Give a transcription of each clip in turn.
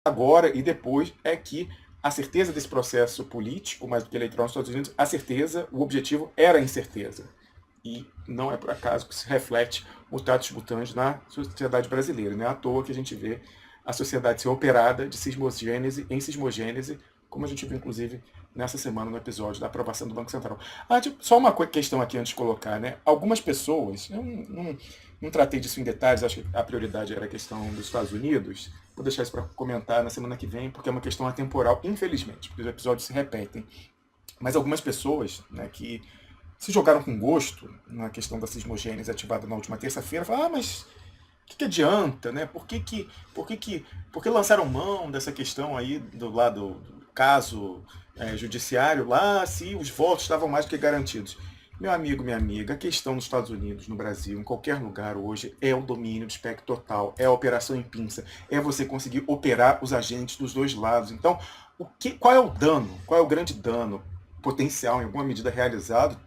agora e depois é que a certeza desse processo político, mais do que eleitoral nos Estados Unidos, a certeza, o objetivo era a incerteza. E não é por acaso que se reflete mutatis mutandis na sociedade brasileira. Não é à toa que a gente vê a sociedade ser operada de cismogênese em cismogênese, como a gente viu, inclusive, nessa semana no episódio da aprovação do Banco Central. Só uma questão aqui antes de colocar, né? Algumas pessoas, eu não tratei disso em detalhes, acho que a prioridade era a questão dos Estados Unidos. Vou deixar isso para comentar na semana que vem, porque é uma questão atemporal, infelizmente, porque os episódios se repetem. Mas algumas pessoas, né, que se jogaram com gosto na questão da cismogênese ativada na última terça-feira, falaram, mas o que adianta, né? Por que lançaram mão dessa questão aí do lado do caso judiciário lá, se os votos estavam mais do que garantidos? Meu amigo, minha amiga, a questão nos Estados Unidos, no Brasil, em qualquer lugar hoje, é o domínio de espectro total, é a operação em pinça, é você conseguir operar os agentes dos dois lados. Então, qual é o dano, qual é o grande dano potencial, em alguma medida realizado,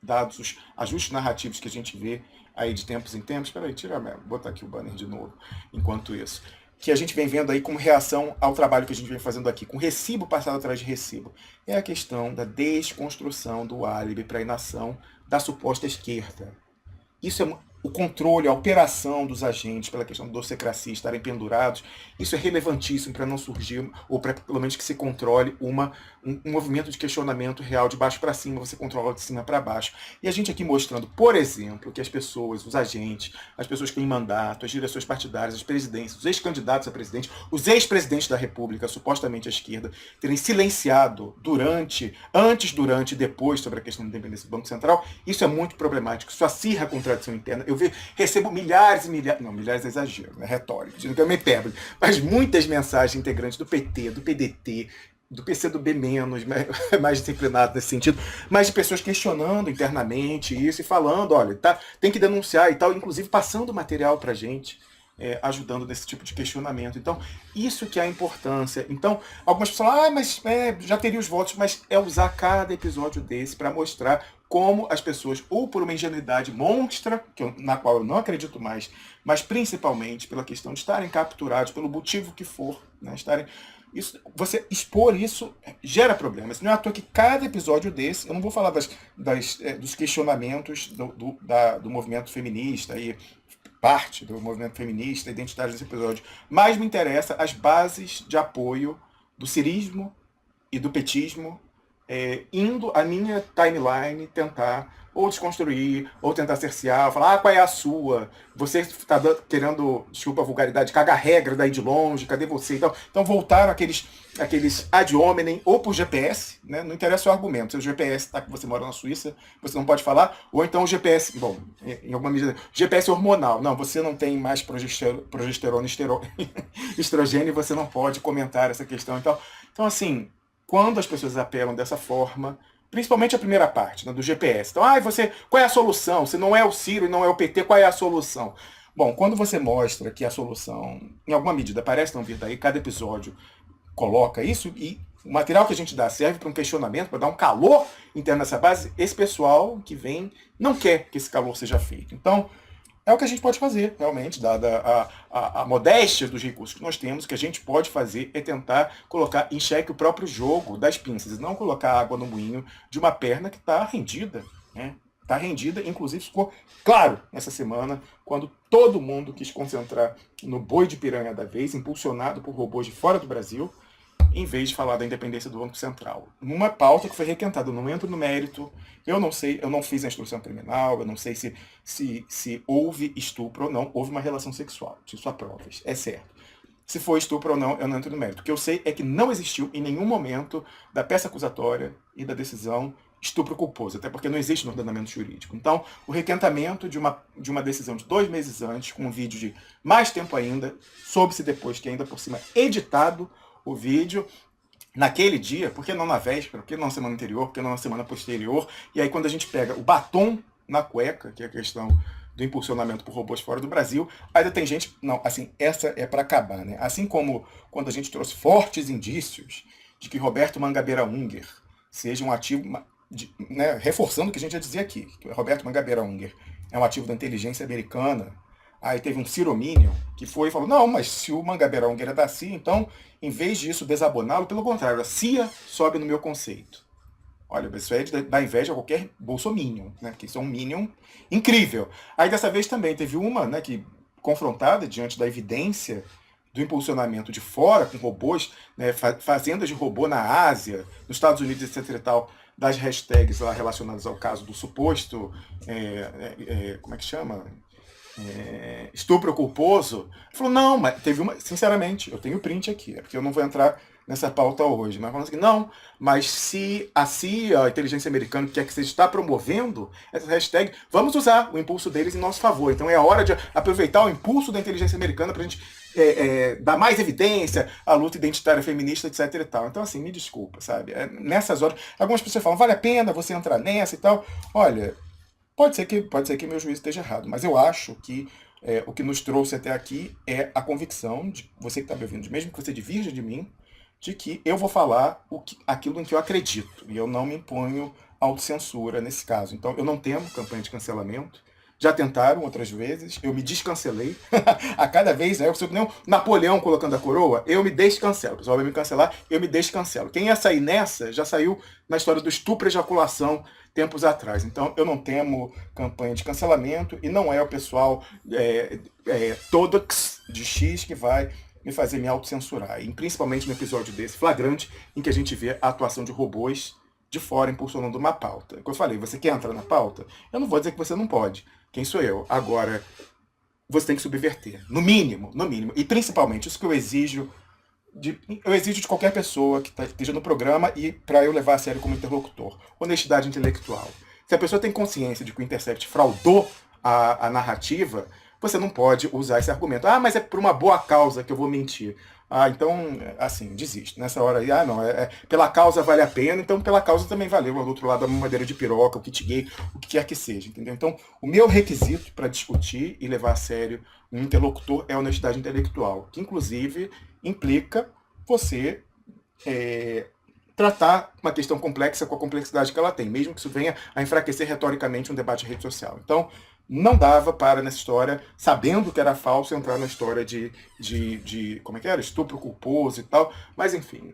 dados os ajustes narrativos que a gente vê aí de tempos em tempos? Espera aí, vou botar aqui o banner de novo, enquanto isso. Que a gente vem vendo aí como reação ao trabalho que a gente vem fazendo aqui, com recibo passado atrás de recibo. É a questão da desconstrução do álibi para a inação da suposta esquerda. Isso é o controle, a operação dos agentes pela questão da docecracia estarem pendurados, isso é relevantíssimo para não surgir, ou para pelo menos que se controle um movimento de questionamento real de baixo para cima, você controla de cima para baixo. E a gente aqui mostrando, por exemplo, que as pessoas, os agentes, as pessoas que têm mandato, as direções partidárias, as presidências, os ex-candidatos a presidente, os ex-presidentes da República, supostamente à esquerda, terem silenciado antes, durante e depois sobre a questão da independência do Banco Central, isso é muito problemático, isso acirra a contradição interna. Recebo milhares e milhares, não, milhares é exagero, é retórico, dizendo que é uma hipérbole, mas muitas mensagens integrantes do PT, do PDT, do PCdoB menos, mais disciplinado nesse sentido, mas de pessoas questionando internamente isso e falando, olha, tem que denunciar e tal, inclusive passando material pra gente, ajudando nesse tipo de questionamento. Então, isso que é a importância. Então, algumas pessoas falam, mas já teria os votos, mas é usar cada episódio desse para mostrar como as pessoas, ou por uma ingenuidade monstra, na qual eu não acredito mais, mas principalmente pela questão de estarem capturados, pelo motivo que for, né, você expor isso gera problemas. Não é à toa que cada episódio desse, eu não vou falar dos questionamentos do movimento feminista, aí, parte do movimento feminista, identitário desse episódio, mas me interessa as bases de apoio do cirismo e do petismo, indo a minha timeline tentar ou desconstruir, ou tentar cercear, falar, qual é a sua? Você está querendo, desculpa a vulgaridade, cagar regra daí de longe, cadê você? Então voltaram aqueles ad hominem, ou por GPS, né? Não interessa o argumento, se o GPS está que você mora na Suíça, você não pode falar, ou então o GPS, bom, em alguma medida, GPS hormonal, não, você não tem mais progesterona, estrogênio, e você não pode comentar essa questão. Então assim, quando as pessoas apelam dessa forma, principalmente a primeira parte, né, do GPS. Então, qual é a solução? Se não é o Ciro e não é o PT, qual é a solução? Bom, quando você mostra que a solução, em alguma medida, parece não vir daí, cada episódio coloca isso, e o material que a gente dá serve para um questionamento, para dar um calor interno nessa base, esse pessoal que vem não quer que esse calor seja feito. Então, é o que a gente pode fazer, realmente, dada a modéstia dos recursos que nós temos. O que a gente pode fazer é tentar colocar em xeque o próprio jogo das pinças, e não colocar água no moinho de uma perna que está rendida, né? Está rendida, inclusive ficou claro nessa semana, quando todo mundo quis concentrar no boi de piranha da vez, impulsionado por robôs de fora do Brasil, em vez de falar da independência do Banco Central. Numa pauta que foi requentada, eu não entro no mérito, eu não sei, eu não fiz a instrução criminal, eu não sei se houve estupro ou não, houve uma relação sexual, isso há provas, é certo. Se foi estupro ou não, eu não entro no mérito. O que eu sei é que não existiu em nenhum momento da peça acusatória e da decisão estupro culposo, até porque não existe no ordenamento jurídico. Então, o requentamento de uma decisão de 2 meses antes, com um vídeo de mais tempo ainda, soube-se depois que ainda por cima editado o vídeo naquele dia, por que não na véspera, por que não na semana anterior, por que não na semana posterior, e aí quando a gente pega o batom na cueca, que é a questão do impulsionamento por robôs fora do Brasil, ainda tem gente, não, assim, essa é para acabar, né? Assim como quando a gente trouxe fortes indícios de que Roberto Mangabeira Unger seja um ativo, né, reforçando o que a gente já dizia aqui, que Roberto Mangabeira Unger é um ativo da inteligência americana, Aí teve um Cirominion que foi e falou, não, mas se o Mangabeira Unger é da CIA, então, em vez disso desaboná-lo, pelo contrário, a CIA sobe no meu conceito. Olha, isso é de dar inveja a qualquer bolsominion, né? Porque isso é um minion incrível. Aí dessa vez também teve uma, né, que confrontada diante da evidência do impulsionamento de fora com robôs, né, fazendas de robô na Ásia, nos Estados Unidos, etc e tal, das hashtags lá relacionadas ao caso do suposto, como é que chama? Estupro culposo. Falou, não, mas teve uma. Sinceramente, eu tenho print aqui, é porque eu não vou entrar nessa pauta hoje, mas falando assim, não, mas se a CIA, a inteligência americana, quer que você está promovendo essa hashtag, vamos usar o impulso deles em nosso favor. Então é a hora de aproveitar o impulso da inteligência americana para a gente dar mais evidência à luta identitária feminista, etc e tal. Então, assim, me desculpa, sabe? Nessas horas, algumas pessoas falam, vale a pena você entrar nessa e tal. Olha, pode ser que meu juízo esteja errado, mas eu acho que o que nos trouxe até aqui é a convicção de você que está me ouvindo, mesmo que você divirja de mim, de que eu vou falar aquilo em que eu acredito, e eu não me imponho autocensura nesse caso. Então, eu não temo campanha de cancelamento. Já tentaram outras vezes, eu me descancelei. A cada vez, eu sou que nem um Napoleão colocando a coroa, eu me descancelo. O pessoal vai me cancelar, eu me descancelo. Quem ia sair nessa, já saiu na história do estupro e ejaculação tempos atrás. Então, eu não temo campanha de cancelamento, e não é o pessoal Todox de X que vai me fazer me autocensurar. E principalmente no episódio desse, flagrante, em que a gente vê a atuação de robôs de fora impulsionando uma pauta. Como eu falei, você quer entrar na pauta? Eu não vou dizer que você não pode. Quem sou eu? Agora, você tem que subverter. No mínimo, no mínimo. E principalmente, isso que eu exijo de qualquer pessoa que esteja no programa e para eu levar a sério como interlocutor. Honestidade intelectual. Se a pessoa tem consciência de que o Intercept fraudou a narrativa, você não pode usar esse argumento. Ah, mas é por uma boa causa que eu vou mentir. Ah, então, assim, desiste. Nessa hora aí, não, pela causa vale a pena, então pela causa também valeu. Do outro lado, a mamadeira de piroca, o kit gay, o que quer que seja, entendeu? Então, o meu requisito para discutir e levar a sério um interlocutor é a honestidade intelectual, que inclusive implica você tratar uma questão complexa com a complexidade que ela tem, mesmo que isso venha a enfraquecer retoricamente um debate de rede social. Então, não dava para, nessa história, sabendo que era falso, entrar na história de como é que era? Estupro culposo e tal. Mas, enfim,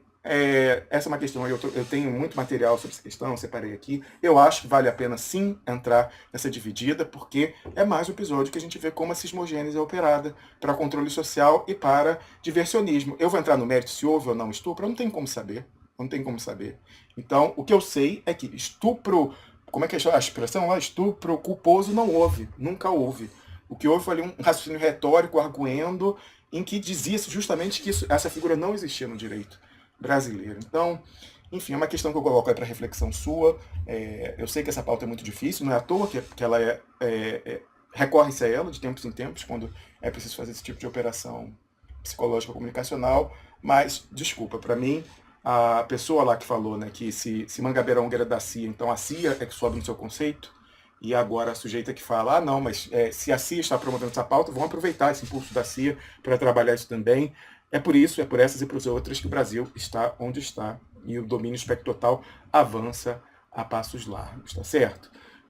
essa é uma questão. Eu tenho muito material sobre essa questão, separei aqui. Eu acho que vale a pena, sim, entrar nessa dividida, porque é mais um episódio que a gente vê como a cismogênese é operada para controle social e para diversionismo. Eu vou entrar no mérito se houve ou não estupro? Eu não tenho como saber. Não tem como saber. Então, o que eu sei é que estupro, como é que é a expressão lá? Estupro culposo não houve, nunca houve. O que houve foi ali um raciocínio retórico, arguendo, em que dizia-se justamente que essa figura não existia no direito brasileiro. Então, enfim, é uma questão que eu coloco aí para reflexão sua. Eu sei que essa pauta é muito difícil, não é à toa que ela recorre-se a ela de tempos em tempos, quando é preciso fazer esse tipo de operação psicológica comunicacional, mas, desculpa, para mim, a pessoa lá que falou, né, que se Mangabeira Unger era da CIA, então a CIA é que sobe no seu conceito, e agora a sujeita que fala, não, mas se a CIA está promovendo essa pauta, vão aproveitar esse impulso da CIA para trabalhar isso também. É por isso, é por essas e por outras que o Brasil está onde está, e o domínio espectro total avança a passos largos, tá certo?